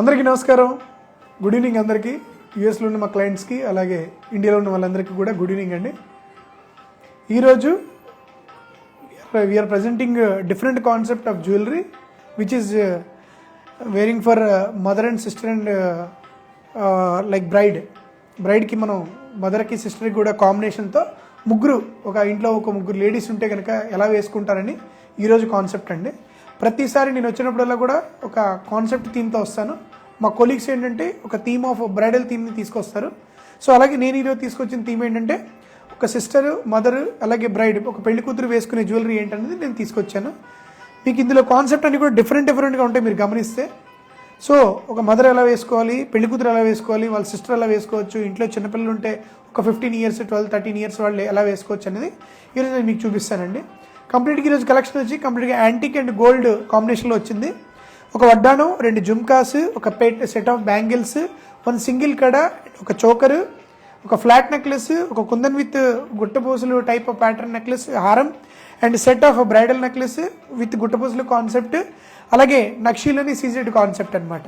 అందరికీ నమస్కారం. Good evening అందరికీ. యూఎస్లో ఉన్న మా క్లయింట్స్కి అలాగే ఇండియాలో ఉన్న వాళ్ళందరికీ కూడా గుడ్ ఈవినింగ్ అండి. ఈరోజు we are presenting different concept of jewellery which is wearing for mother and sister and like బ్రైడ్కి మనం మదర్కి సిస్టర్కి కూడా కాంబినేషన్తో ఒక ఇంట్లో ఒక ముగ్గురు లేడీస్ ఉంటే కనుక ఎలా వేసుకుంటారని ఈరోజు కాన్సెప్ట్ అండి. ప్రతిసారి నేను వచ్చినప్పుడల్లా కూడా ఒక కాన్సెప్ట్ థీమ్తో వస్తాను. మా కొలీగ్స్ ఏంటంటే ఒక థీమ్ ఆఫ్ బ్రైడల్ థీమ్ని తీసుకొస్తారు. సో అలాగే నేను ఈరోజు తీసుకొచ్చిన థీమ్ ఏంటంటే ఒక సిస్టర్, మదర్ అలాగే బ్రైడ్, ఒక పెళ్లి కూతురు వేసుకునే జ్యువెలరీ ఏంటనేది నేను తీసుకొచ్చాను. మీకు ఇందులో కాన్సెప్ట్ అన్ని కూడా డిఫరెంట్గా ఉంటాయి మీరు గమనిస్తే. సో ఒక మదర్ ఎలా వేసుకోవాలి, పెళ్లి కూతురు ఎలా వేసుకోవాలి, వాళ్ళ సిస్టర్ ఎలా వేసుకోవచ్చు, ఇంట్లో చిన్నపిల్లలు ఉంటే ఒక 15 years 12 13 years వాళ్ళు ఎలా వేసుకోవచ్చు అనేది ఈరోజు నేను మీకు చూపిస్తానండి. కంప్లీట్గా ఈరోజు కలెక్షన్ వచ్చి కంప్లీట్గా యాంటిక్ అండ్ గోల్డ్ కాంబినేషన్లో వచ్చింది. ఒక వడ్డానం, 2 జుమ్కాస్, ఒక సెట్ ఆఫ్ బ్యాంగిల్స్, 1 సింగిల్ కడ, ఒక చోకరు, ఒక ఫ్లాట్ నెక్లెస్, ఒక కుందన్ విత్ గుట్టపూసలు టైప్ ఆఫ్ ప్యాటర్న్ నెక్లెస్ హారం and set of bridal necklace with గుట్టపూసలు కాన్సెప్ట్, అలాగే నక్షీలోని సీజెడ్ కాన్సెప్ట్ అనమాట.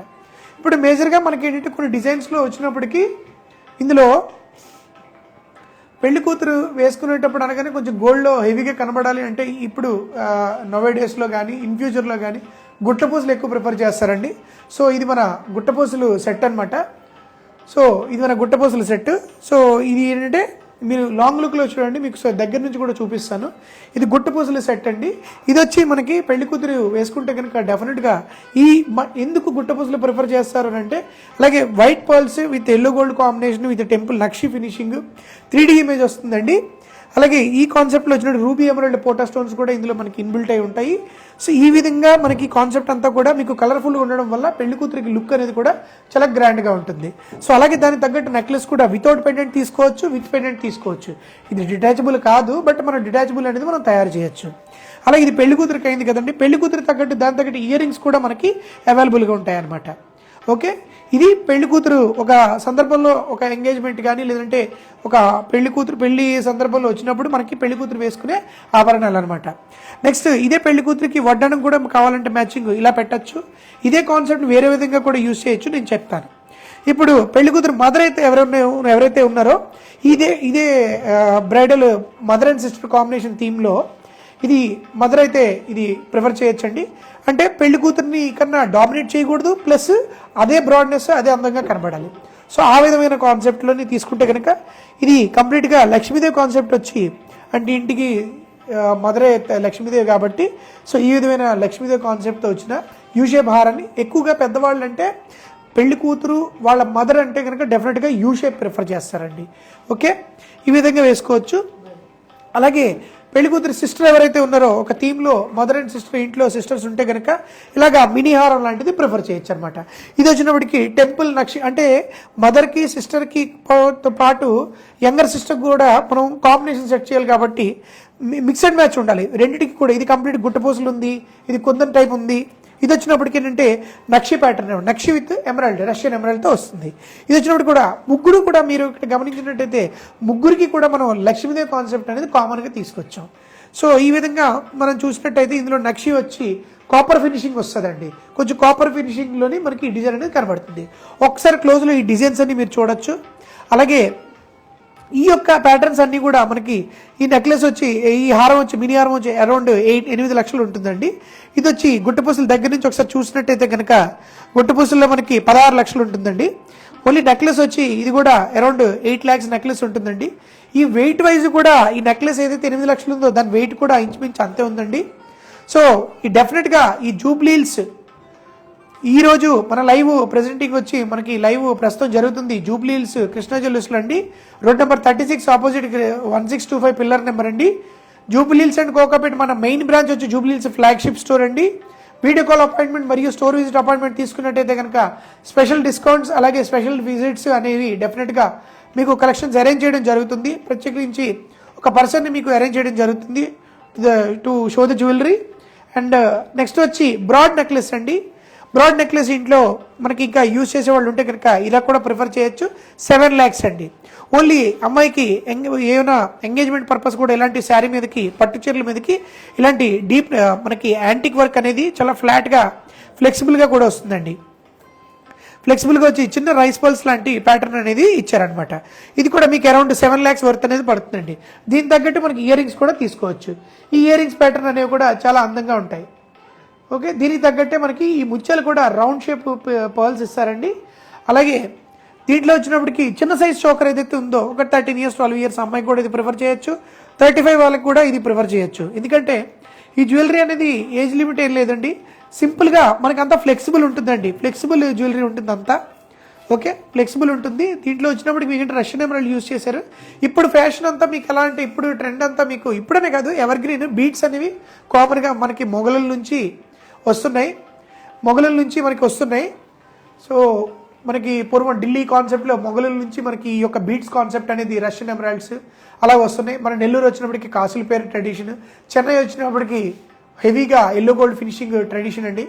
ఇప్పుడు మేజర్గా మనకి ఏంటంటే కొన్ని డిజైన్స్లో వచ్చినప్పటికీ ఇందులో పెళ్లి కూతురు వేసుకునేటప్పుడు అనగానే కొంచెం గోల్డ్లో హెవీగా కనబడాలి అంటే ఇప్పుడు నోవే డేస్లో కానీ ఇన్ ఫ్యూచర్లో కానీ గుట్టపూసలు ఎక్కువ ప్రిఫర్ చేస్తారండి. సో ఇది మన గుట్టపూసలు సెట్ అనమాట. సో ఇది మన గుట్టపూసలు సెట్. సో ఇది ఏంటంటే మీరు లాంగ్ లుక్లో చూడండి, మీకు దగ్గర నుంచి కూడా చూపిస్తాను. ఇది గుట్టపూసల సెట్ అండి. ఇది వచ్చి మనకి పెళ్లి కూతురు వేసుకుంటే కనుక డెఫినెట్గా ఎందుకు గుట్టపూసలు ప్రిఫర్ చేస్తారు అంటే అలాగే white pearls with yellow gold combination with temple nakshi finishing 3D image వస్తుందండి. అలాగే ఈ కాన్సెప్ట్లో వచ్చినట్టు రూబీ ఎమరాల్డ్ పోటా స్టోన్స్ కూడా ఇందులో మనకి ఇన్బిల్ట్ అయి ఉంటాయి. సో ఈ విధంగా మనకి కాన్సెప్ట్ అంతా కూడా మీకు కలర్ఫుల్గా ఉండడం వల్ల పెళ్లి కూతురికి లుక్ అనేది కూడా చాలా గ్రాండ్గా ఉంటుంది. సో అలాగే దానికి తగ్గట్టు నెక్లెస్ కూడా వితౌట్ పెండెంట్ తీసుకోవచ్చు, విత్ పెండెంట్ తీసుకోవచ్చు. ఇది డిటాచబుల్ కాదు, బట్ మనం డిటాచబుల్ అనేది మనం తయారు చేయొచ్చు. అలాగే ఇది పెళ్లి కూతురికి అయింది కదండి. పెళ్లి కూతురు తగ్గట్టు దాని తగ్గట్టు ఇయర్ రింగ్స్ కూడా మనకి అవైలబుల్గా ఉంటాయి అన్నమాట. ఓకే, ఇది పెళ్లి కూతురు ఒక సందర్భంలో ఒక ఎంగేజ్మెంట్ కానీ లేదంటే ఒక పెళ్లి సందర్భంలో వచ్చినప్పుడు మనకి పెళ్లి కూతురు వేసుకునే ఆభరణాలు అనమాట. నెక్స్ట్ ఇదే పెళ్లి కూతురికి వడ్డానం కూడా కావాలంటే మ్యాచింగ్ ఇలా పెట్టచ్చు. ఇదే కాన్సెప్ట్ వేరే విధంగా కూడా యూజ్ చేయొచ్చు, నేను చెప్తాను. ఇప్పుడు పెళ్లి కూతురు మదర్ అయితే ఎవరైతే ఉన్నారో ఇదే bridal mother and sister combination థీమ్లో ఇది మదర్ అయితే ఇది ప్రిఫర్ చేయొచ్చండి. అంటే పెళ్లి కూతుర్ని కన్నా డామినేట్ చేయకూడదు, ప్లస్ అదే బ్రాడ్నెస్ అదే అందంగా కనబడాలి. సో ఆ విధమైన కాన్సెప్ట్లోని తీసుకుంటే కనుక ఇది కంప్లీట్గా లక్ష్మీదేవి కాన్సెప్ట్ వచ్చి అంటే ఇంటికి మదరే లక్ష్మీదేవి కాబట్టి సో ఈ విధమైన లక్ష్మీదేవి కాన్సెప్ట్తో వచ్చిన యూషేప్ హారాన్ని ఎక్కువగా పెద్దవాళ్ళు అంటే పెళ్లి కూతురు వాళ్ళ మదర్ అంటే కనుక డెఫినెట్గా యూషేప్ ప్రిఫర్ చేస్తారండి. ఓకే, ఈ విధంగా వేసుకోవచ్చు. అలాగే పెళ్లి కూతురు సిస్టర్ ఎవరైతే ఉన్నారో ఒక థీమ్లో మదర్ అండ్ సిస్టర్ ఇంట్లో సిస్టర్స్ ఉంటే కనుక ఇలాగా మినీ హారం లాంటిది ప్రిఫర్ చేయొచ్చు అనమాట. ఇది వచ్చినప్పటికీ టెంపుల్ నక్షి అంటే మదర్కి సిస్టర్కి పాటు యంగర్ సిస్టర్ కూడా మనం కాంబినేషన్ సెట్ చేయాలి కాబట్టి మిక్స్డ్ మ్యాచ్ ఉండాలి రెండింటికి కూడా. ఇది కంప్లీట్ గుట్టపూసలు ఉంది, ఇది కుందన్ టైప్ ఉంది. ఇది వచ్చినప్పటికి ఏంటంటే nakshi pattern, nakshi with emerald, Russian ఎమరాల్డ్తో వస్తుంది. ఇది వచ్చినప్పుడు కూడా ముగ్గురు కూడా మీరు ఇక్కడ గమనించినట్టయితే ముగ్గురికి కూడా మనం లక్ష్మీదేవి కాన్సెప్ట్ అనేది కామన్గా తీసుకొచ్చాం. సో ఈ విధంగా మనం చూసినట్టయితే ఇందులో నక్షి వచ్చి కాపర్ ఫినిషింగ్ వస్తుందండి. కొంచెం కాపర్ ఫినిషింగ్లోని మనకి ఈ డిజైన్ అనేది కనబడుతుంది. ఒకసారి క్లోజ్లో ఈ డిజైన్స్ అన్ని మీరు చూడొచ్చు. అలాగే ఈ యొక్క ప్యాటర్న్స్ అన్నీ కూడా మనకి ఈ నెక్లెస్ వచ్చి ఈ హారం వచ్చి మినీ హారం వచ్చి అరౌండ్ 8 లక్షలు ఉంటుందండి. ఇది వచ్చి గుట్టపూసల దగ్గర నుంచి ఒకసారి చూసినట్టయితే కనుక గుట్టపూసల్లో మనకి 16 లక్షలు ఉంటుందండి. ఓన్లీ నెక్లెస్ వచ్చి ఇది కూడా అరౌండ్ 8 lakhs నెక్లెస్ ఉంటుందండి. ఈ వెయిట్ వైజ్ కూడా ఈ నెక్లెస్ ఏదైతే 8 లక్షలు ఉందో దాని వెయిట్ కూడా ఇంచుమించు అంతే ఉందండి. సో ఈ డెఫినెట్గా ఈ జూబ్లీల్స్ ఈరోజు మన లైవ్ ప్రెజెంటింగ్ వచ్చి మనకి లైవ్ ప్రస్తుతం జరుగుతుంది జూబ్లీహిల్స్ కృష్ణా జ్యువెలర్స్లో అండి. Road number 36 opposite 1625 pillar number అండి. జూబ్లీహిల్స్ అండ్ కోకాపేట్ మన మెయిన్ బ్రాంచ్ వచ్చి జూబ్లీహిల్స్ ఫ్లాగ్షిప్ స్టోర్ అండి. వీడియో కాల్ అపాయింట్మెంట్ మరియు స్టోర్ విజిట్ అపాయింట్మెంట్ తీసుకున్నట్టయితే కనుక స్పెషల్ డిస్కౌంట్స్ అలాగే స్పెషల్ విజిట్స్ అనేవి డెఫినెట్గా మీకు కలెక్షన్స్ అరేంజ్ చేయడం జరుగుతుంది. ప్రత్యేకించి ఒక పర్సన్ని మీకు అరేంజ్ చేయడం జరుగుతుంది to show the jewellery. And next వచ్చి బ్రాడ్ నెక్లెస్ అండి. బ్రాడ్ నెక్లెస్ ఇంట్లో మనకి ఇంకా యూజ్ చేసే వాళ్ళు ఉంటే కనుక ఇలా కూడా ప్రిఫర్ చేయొచ్చు. 7 lakhs అండి. ఓన్లీ అమ్మాయికి ఏమైనా ఎంగేజ్మెంట్ పర్పస్ కూడా ఇలాంటి శారీ మీదకి పట్టు చీరల మీదకి ఇలాంటి మనకి యాంటిక్ వర్క్ అనేది చాలా ఫ్లాట్గా ఫ్లెక్సిబుల్గా కూడా వస్తుందండి. ఫ్లెక్సిబుల్గా వచ్చి చిన్న రైస్ పల్స్ లాంటి ప్యాటర్న్ అనేది ఇచ్చారనమాట. ఇది కూడా మీకు అరౌండ్ 7 lakhs వర్త్ అనేది పడుతుందండి. దీని తగ్గట్టు మనకి ఇయర్ రింగ్స్ కూడా తీసుకోవచ్చు. ఈ ఇయర్ రింగ్స్ ప్యాటర్న్ అనేవి కూడా చాలా అందంగా ఉంటాయి. ఓకే, దీనికి తగ్గట్టే మనకి ఈ ముత్యాలు కూడా రౌండ్ షేప్ పర్ల్స్ ఇస్తారండి. అలాగే దీంట్లో వచ్చినప్పటికి చిన్న సైజ్ చోకర్ ఏదైతే ఉందో ఒక 13 years 12 years అమ్మాయికి కూడా ఇది ప్రిఫర్ చేయొచ్చు. 35 వాళ్ళకి కూడా ఇది ప్రిఫర్ చేయొచ్చు. ఎందుకంటే ఈ జ్యువెలరీ అనేది ఏజ్ లిమిట్ ఏం లేదండి. సింపుల్గా మనకి అంతా ఫ్లెక్సిబుల్ ఉంటుందండి. ఫ్లెక్సిబుల్ జ్యువెలరీ ఉంటుంది అంతా. ఓకే, ఫ్లెక్సిబుల్ ఉంటుంది. దీంట్లో వచ్చినప్పటికి మీకు రష్యన్ ఎమరాల్డ్ యూజ్ చేశారు. ఇప్పుడు ఫ్యాషన్ అంతా మీకు ఎలా అంటే ఇప్పుడు ట్రెండ్ అంతా మీకు ఇప్పుడనే కాదు ఎవర్ గ్రీన్ బీట్స్ అనేవి కామన్గా మనకి మొఘలుల నుంచి వస్తున్నాయి. సో మనకి పూర్వం ఢిల్లీ కాన్సెప్ట్లో మొఘలుల నుంచి మనకి ఈ యొక్క బీట్స్ కాన్సెప్ట్ అనేది రష్యన్ ఎమరాల్డ్స్ అలా వస్తున్నాయి. మన నెల్లూరు వచ్చినప్పటికి కాసుల పేరు ట్రెడిషన్, చెన్నై వచ్చినప్పటికి హెవీగా ఎల్లో గోల్డ్ ఫినిషింగ్ ట్రెడిషన్ అండి.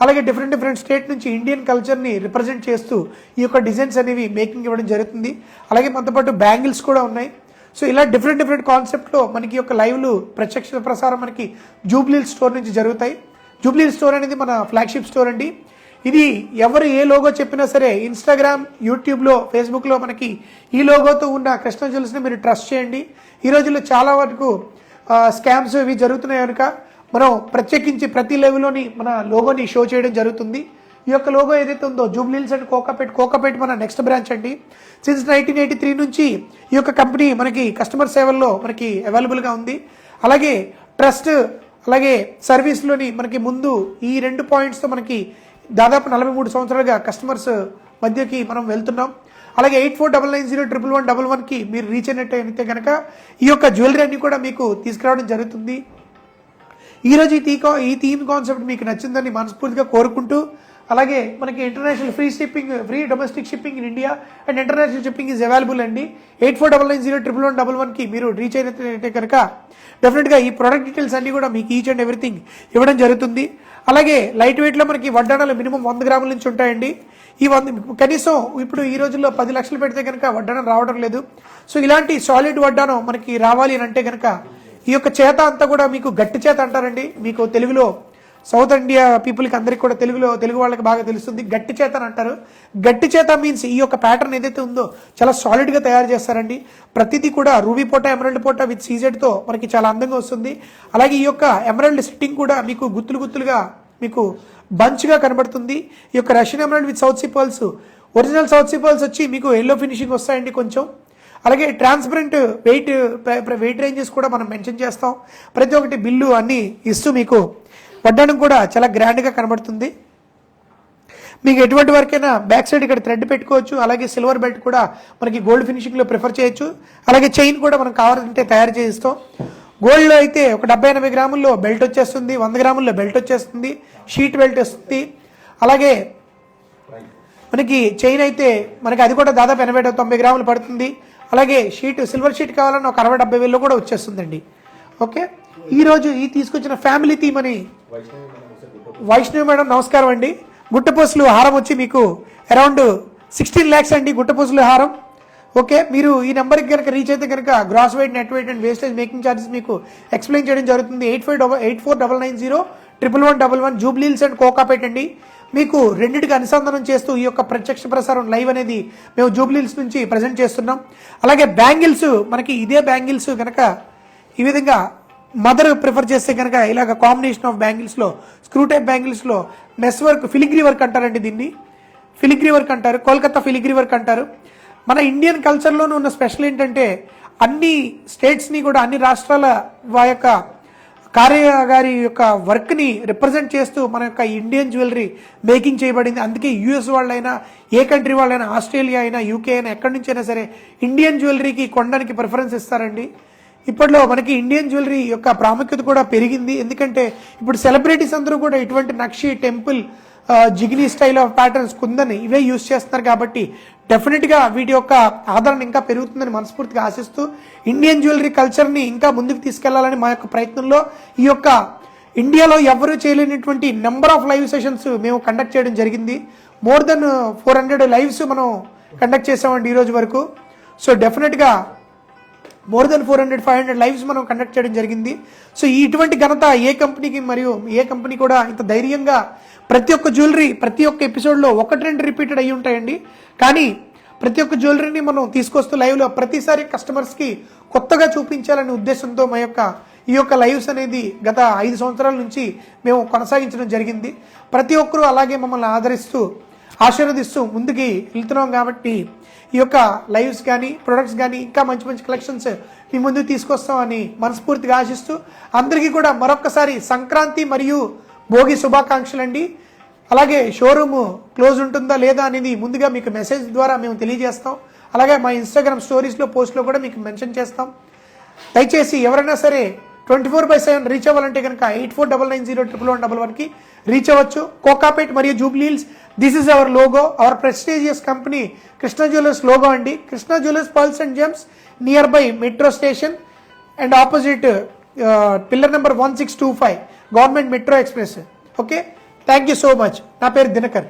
అలాగే డిఫరెంట్ స్టేట్ నుంచి ఇండియన్ కల్చర్ని రిప్రజెంట్ చేస్తూ ఈ యొక్క డిజైన్స్ అనేవి మేకింగ్ ఇవ్వడం జరుగుతుంది. అలాగే మనతో పాటు బ్యాంగిల్స్ కూడా ఉన్నాయి. సో ఇలా డిఫరెంట్ కాన్సెప్ట్లో మనకి యొక్క లైవ్లు ప్రత్యక్ష ప్రసారం మనకి జూబ్లీ స్టోర్ నుంచి జరుగుతాయి. జూబ్లీ స్టోర్ అనేది మన ఫ్లాగ్షిప్ స్టోర్ అండి. ఇది ఎవరు ఏ లోగో చెప్పినా సరే ఇన్స్టాగ్రామ్, యూట్యూబ్లో, ఫేస్బుక్లో మనకి ఈ లోగోతో ఉన్న కృష్ణ జ్యువెలర్స్ని మీరు ట్రస్ట్ చేయండి. ఈ రోజుల్లో చాలా వరకు స్కామ్స్ ఇవి జరుగుతున్నాయి కనుక మనం ప్రత్యేకించి ప్రతి లెవెల్లోని మన లోగోని షో చేయడం జరుగుతుంది. ఈ యొక్క లోగో ఏదైతే ఉందో జూబ్లీ హిల్స్ అండ్ కోకాపేట్ మన నెక్స్ట్ బ్రాంచ్ అండి. సిన్స్ 1983 నుంచి ఈ యొక్క కంపెనీ మనకి కస్టమర్ సేవల్లో మనకి అవైలబుల్గా ఉంది. అలాగే ట్రస్ట్ అలాగే సర్వీస్లోని మనకి ముందు ఈ 2 పాయింట్స్తో మనకి దాదాపు 43 సంవత్సరాలుగా కస్టమర్స్ మధ్యకి మనం వెళ్తున్నాం. అలాగే 8499011111కి మీరు రీచ్ అయినట్టయితే కనుక ఈ యొక్క జ్యువెలరీ అన్ని కూడా మీకు తీసుకురావడం జరుగుతుంది. ఈరోజు ఈ థీమ్ కాన్సెప్ట్ మీకు నచ్చిందని మనస్ఫూర్తిగా కోరుకుంటూ, అలాగే మనకి international free domestic shipping in India and international shipping is available అండి. 8499011111కి మీరు రీచ్ అయినట్లయితే కనుక డెఫినెట్గా ఈ ప్రోడక్ట్ డీటెయిల్స్ అన్ని కూడా మీకు ఈచ్ అండ్ ఎవ్రీథింగ్ ఇవ్వడం జరుగుతుంది. అలాగే లైట్ వెయిట్లో మనకి వడ్డాణాలు మినిమం 100 గ్రాముల నుంచి ఉంటాయండి. ఈ కనీసం ఇప్పుడు ఈ రోజుల్లో 10 లక్షలు పెడితే కనుక వడ్డాణం రావడం లేదు. సో ఇలాంటి సాలిడ్ వడ్డాణం మనకి రావాలి అని అంటే కనుక ఈ యొక్క చేత అంతా కూడా మీకు గట్టి చేత అంటారండి. మీకు తెలుగులో సౌత్ ఇండియా పీపుల్కి అందరికి కూడా తెలుగు వాళ్ళకి బాగా తెలుస్తుంది. గట్టి చేత అని అంటారు. గట్టి చేత మీన్స్ ఈ యొక్క ప్యాటర్న్ ఏదైతే ఉందో చాలా సాలిడ్గా తయారు చేస్తారండి. ప్రతిదీ కూడా రూబీ పోటా, ఎమరాల్డ్ పోటా విత్ సీజెడ్తో మనకి చాలా అందంగా వస్తుంది. అలాగే ఈ యొక్క ఎమరాల్డ్ సెట్టింగ్ కూడా మీకు గుత్తులుగా మీకు బంచ్గా కనబడుతుంది. ఈ యొక్క Russian emerald with South Sea pearls, original South Sea pearls వచ్చి మీకు ఎల్లో ఫినిషింగ్ వస్తాయండి కొంచెం. అలాగే ట్రాన్స్పరెంట్ వెయిట్ రేంజెస్ కూడా మనం మెన్షన్ చేస్తాం. ప్రతి ఒక్కటి బిల్లు అన్నీ ఇస్తూ మీకు వడ్డాణం కూడా చాలా గ్రాండ్గా కనబడుతుంది. మీకు ఎటువంటి వరకైనా బ్యాక్ సైడ్ ఇక్కడ థ్రెడ్ పెట్టుకోవచ్చు. అలాగే సిల్వర్ బెల్ట్ కూడా మనకి గోల్డ్ ఫినిషింగ్లో ప్రిఫర్ చేయొచ్చు. అలాగే చైన్ కూడా మనం కావాలంటే తయారు చేయిస్తాం. గోల్డ్లో అయితే ఒక 70-80 గ్రాముల్లో బెల్ట్ వచ్చేస్తుంది, 100 గ్రాముల్లో బెల్ట్ వచ్చేస్తుంది, షీట్ బెల్ట్ వస్తుంది. అలాగే మనకి చైన్ అయితే మనకి అది కూడా దాదాపు 80-90 గ్రాములు పడుతుంది. అలాగే సిల్వర్ షీట్ కావాలన్నా ఒక 60-70 వేల్లో కూడా వచ్చేస్తుందండి. ఓకే, ఈరోజు ఈ తీసుకొచ్చిన ఫ్యామిలీ థీమ్ అని వైష్ణవి మేడం నమస్కారం అండి. గుట్టపూసలు హారం వచ్చి మీకు అరౌండ్ 16 lakhs అండి గుట్టపూసలు హారం. ఓకే, మీరు ఈ నెంబర్కి కనుక రీచ్ అయితే కనుక gross weight, net weight and wastage making charges మీకు ఎక్స్ప్లెయిన్ చేయడం జరుగుతుంది. 8499011111 జూబ్లీ హిల్స్ అండ్ కోకాపేట్ అండి. మీకు రెండింటికి అనుసంధానం చేస్తూ ఈ యొక్క ప్రత్యక్ష ప్రసారం లైవ్ అనేది మేము జూబ్లీ హిల్స్ నుంచి ప్రజెంట్ చేస్తున్నాం. అలాగే బ్యాంగిల్స్ మనకి ఇదే బ్యాంగిల్స్ కనుక ఈ విధంగా మదర్ ప్రిఫర్ చేస్తే కనుక ఇలాగ కాంబినేషన్ ఆఫ్ బ్యాంగిల్స్లో స్క్రూ టైప్ బ్యాంగిల్స్లో మెస్ వర్క్, ఫిలిగ్రీ వర్క్ అంటారండి. దీన్ని ఫిలిగ్రీ వర్క్ అంటారు, కోల్కతా ఫిలిగ్రీ వర్క్ అంటారు. మన ఇండియన్ కల్చర్లోనూ ఉన్న స్పెషల్ ఏంటంటే అన్ని స్టేట్స్ని కూడా అన్ని రాష్ట్రాల యొక్క కార్యగారి యొక్క వర్క్ని రిప్రజెంట్ చేస్తూ మన యొక్క ఇండియన్ జ్యువెలరీ మేకింగ్ చేయబడింది. అందుకే యూఎస్ వాళ్ళైనా, ఏ కంట్రీ వాళ్ళైనా, ఆస్ట్రేలియా అయినా, యూకే అయినా, ఎక్కడి నుంచి అయినా సరే ఇండియన్ జ్యువెలరీకి కొనడానికి ప్రిఫరెన్స్ ఇస్తారండి. ఇప్పట్లో మనకి ఇండియన్ జ్యువెలరీ యొక్క ప్రాముఖ్యత కూడా పెరిగింది. ఎందుకంటే ఇప్పుడు సెలబ్రిటీస్ అందరూ కూడా ఇటువంటి నక్షి, టెంపుల్, జిగినీ స్టైల్ ఆఫ్ ప్యాటర్న్స్, కుందని ఇవే యూజ్ చేస్తున్నారు. కాబట్టి డెఫినెట్గా వీటి యొక్క ఆదరణ ఇంకా పెరుగుతుందని మనస్ఫూర్తిగా ఆశిస్తూ ఇండియన్ జ్యువెలరీ కల్చర్ని ఇంకా ముందుకు తీసుకెళ్లాలని మా యొక్క ప్రయత్నంలో ఈ యొక్క ఇండియాలో ఎవరూ చేయలేనటువంటి నెంబర్ ఆఫ్ లైవ్ సెషన్స్ మేము కండక్ట్ చేయడం జరిగింది. మోర్ దెన్ 400 లైవ్స్ మనం కండక్ట్ చేసామండి ఈరోజు వరకు. సో డెఫినెట్గా మోర్ దెన్ 400-500 లైవ్స్ మనం కండక్ట్ చేయడం జరిగింది. సో ఇటువంటి ఘనత ఏ కంపెనీకి, మరియు ఏ కంపెనీ కూడా ఇంత ధైర్యంగా ప్రతి ఒక్క జ్యువెలరీ ప్రతి ఒక్క ఎపిసోడ్లో 1-2 రిపీటెడ్ అయ్యి ఉంటాయండి. కానీ ప్రతి ఒక్క జ్యువెలరీని మనం తీసుకొస్తూ లైవ్లో ప్రతిసారి కస్టమర్స్కి కొత్తగా చూపించాలనే ఉద్దేశంతో ఈ యొక్క లైవ్స్ అనేది గత 5 సంవత్సరాల నుంచి మేము కొనసాగించడం జరిగింది. ప్రతి ఒక్కరూ అలాగే మమ్మల్ని ఆదరిస్తూ ఆశీర్వదిస్తూ ముందుకి వెళ్తున్నాం. కాబట్టి ఈ యొక్క లైవ్స్ కానీ ప్రొడక్ట్స్ కానీ ఇంకా మంచి మంచి కలెక్షన్స్ మీ ముందుకు తీసుకొస్తామని మనస్ఫూర్తిగా ఆశిస్తూ అందరికీ కూడా మరొక్కసారి సంక్రాంతి మరియు భోగి శుభాకాంక్షలు అండి. అలాగే షోరూమ్ క్లోజ్ ఉంటుందా లేదా అనేది ముందుగా మీకు మెసేజ్ ద్వారా మేము తెలియజేస్తాం. అలాగే మా ఇన్స్టాగ్రామ్ స్టోరీస్లో పోస్ట్లో కూడా మీకు మెన్షన్ చేస్తాం. దయచేసి ఎవరైనా సరే 24/7 రీచ్ అవ్వాలంటే కనుక 84990111కి రీచ్ అవ్వచ్చు. కోకాపేట్ మరియు Jubilee Hills, this is our logo, our prestigious company Krishna jewellers logo అండి. Krishna jewellers pearls and gems, nearby metro station and opposite pillar number 1625 government metro express. Okay, thank you so much. నా పేరు దినకర్.